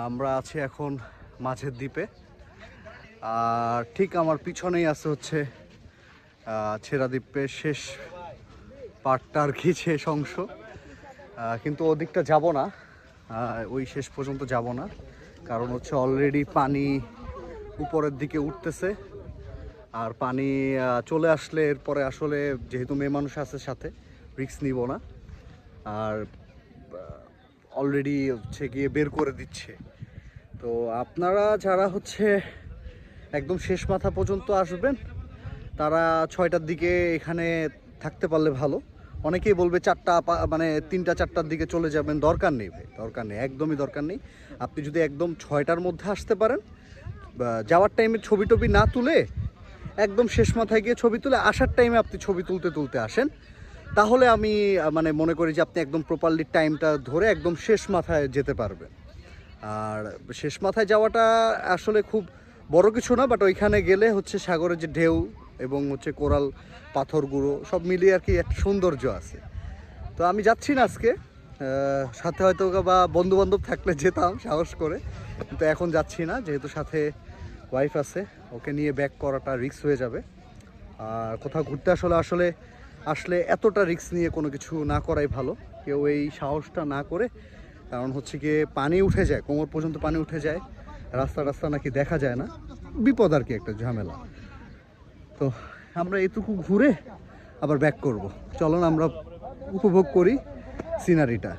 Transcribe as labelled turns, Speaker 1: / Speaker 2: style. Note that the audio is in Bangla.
Speaker 1: আমরা আছি এখন মাঝের দ্বীপে। আর ঠিক আমার পিছনেই আছে হচ্ছে ছেড়া দ্বীপের শেষ পার্টটা আর কি, শেষ অংশ। কিন্তু ওদিকটা যাব না, ওই শেষ পর্যন্ত যাব না, কারণ হচ্ছে অলরেডি পানি উপরের দিকে উঠতেছে। আর পানি চলে আসলে এরপরে আসলে যেহেতু মেয়ে মানুষ আছে সাথে, রিস্ক নিব না। আর অলরেডি হচ্ছে গিয়ে বের করে দিচ্ছে। তো আপনারা যারা হচ্ছে একদম শেষ মাথা পর্যন্ত আসবেন তারা 6টার দিকে এখানে থাকতে পারলে ভালো। অনেকেই বলবে 4টা মানে 3টা 4টার দিকে চলে যাবেন, দরকার নেই ভাই, দরকার নেই, একদমই দরকার নেই। আপনি যদি একদম 6টার মধ্যে আসতে পারেন, যাওয়ার টাইমে ছবি টবি না তুলে একদম শেষ মাথায় গিয়ে ছবি তুলে আসার টাইমে আপনি ছবি তুলতে তুলতে আসেন, তাহলে আমি মানে মনে করি যে আপনি একদম প্রপারলি টাইমটা ধরে একদম শেষ মাথায় যেতে পারবেন। আর শেষ মাথায় যাওয়াটা আসলে খুব বড় কিছু না, বাট ওইখানে গেলে হচ্ছে সাগরের যে ঢেউ এবং হচ্ছে কোরাল পাথরগুলো সব মিলিয়ে আর কি একটা সৌন্দর্য আছে। তো আমি যাচ্ছি না আজকে, সাথে হয়তো বা বন্ধু বান্ধব থাকলে যেতাম সাহস করে, কিন্তু এখন যাচ্ছি না, যেহেতু সাথে ওয়াইফ আছে, ওকে নিয়ে ব্যাক করাটা রিস্ক হয়ে যাবে। আর কোথাও ঘুরতে আসলে এতটা রিস্ক নিয়ে কোনো কিছু না করাই ভালো। কেউ এই সাহসটা না করে, কারণ হচ্ছে গিয়ে পানি উঠে যায়, কোমর পর্যন্ত পানি উঠে যায়, রাস্তা নাকি দেখা যায় না, বিপদ আর কি, একটা ঝামেলা। তো আমরা এটুকু ঘুরে আবার ব্যাক করব। চলুন আমরা উপভোগ করি সিনারিটা।